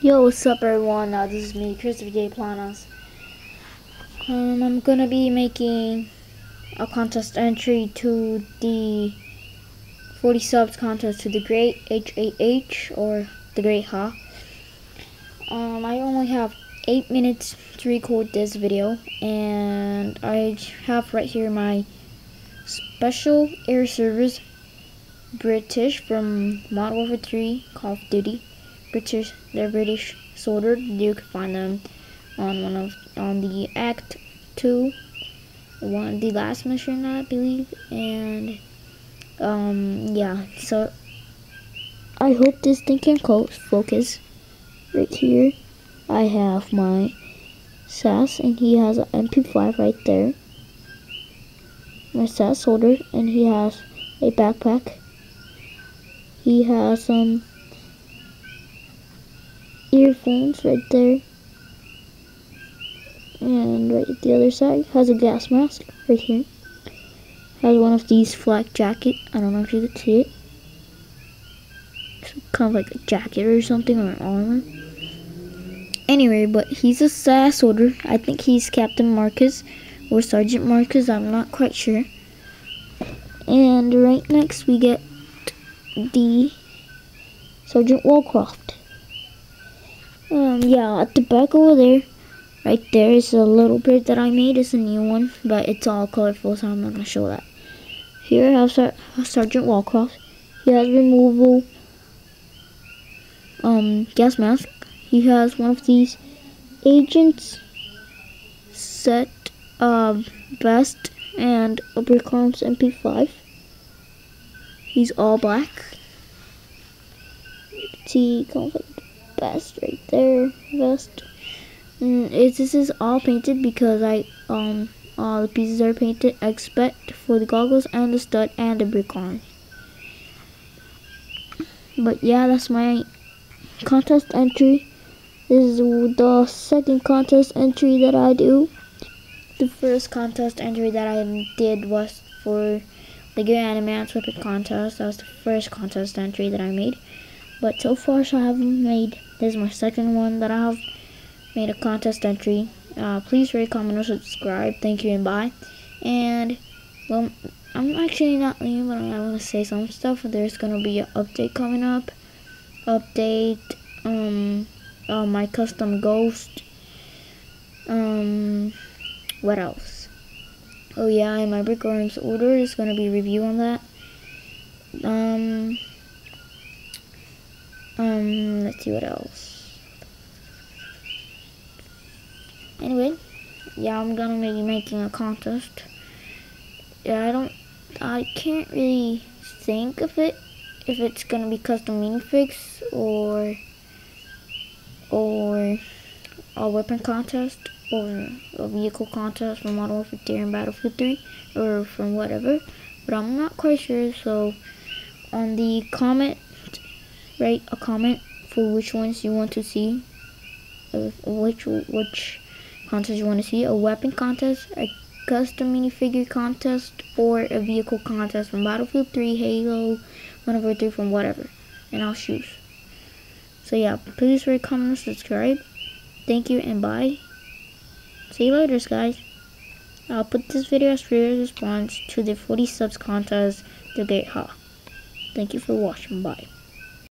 Yo, what's up everyone? This is me, Christopher J. Planas. I'm gonna be making a contest entry to the 40 subs contest to the Great HAH or the Great Ha. I only have 8 minutes to record this video, and I have right here my special air servers, British from Modern Warfare 3, Call of Duty. They're British soldered. You can find them on the Act 2, the last mission, I believe. And yeah, so I hope this thing can focus. Right here I have my SAS, and he has an MP5 right there. My SAS soldered, and he has a backpack. He has some earphones right there, and right at the other side has a gas mask right here. Has one of these flak jacket. I don't know if you can see it. It's kind of like a jacket or something, or an armor. Anyway, but he's a SAS soldier. I think he's Captain Marcus or Sergeant Marcus. I'm not quite sure. And right next we get the Sergeant Wallcroft. Yeah, at the back over there, right there is a little bit that I made. It's a new one, but it's all colorful, so I'm not gonna show that. Here I have Sergeant Wallcroft. He has removable gas mask. He has one of these agents set vest and a brick arms MP5. He's all black. You can see kind of like vest right there, vest. This is all painted because all the pieces are painted except for the goggles and the stud and the brick arm. But yeah, that's my contest entry. This is the second contest entry that I do. The first contest entry that I did was for the Good Animance Weapon contest. That was the first contest entry that I made. But so far, so I haven't made. This is my second one that I have made a contest entry. Please rate, comment, or subscribe. Thank you and bye. And well, I'm actually not leaving, but I want to say some stuff. There's gonna be an update coming up. My custom ghost. What else? Oh yeah, and my brick arms order is gonna be a review on that. Let's see what else. Anyway, yeah, I'm gonna be making a contest. Yeah, I can't really think of it, if it's gonna be custom minifigs or a weapon contest or a vehicle contest from Modern Warfare 3 and Battlefield 3 or from whatever, but I'm not quite sure. So on the comment, write a comment for which ones you want to see, which contest you want to see: a weapon contest, a custom minifigure contest, or a vehicle contest from Battlefield 3, Halo, Modern Warfare 3, from whatever, and I'll choose. So yeah, please rate, comment, and subscribe. Thank you and bye. See you later, guys. I'll put this video as free response to the 40 subs contest, the Great Ha. Thank you for watching. Bye.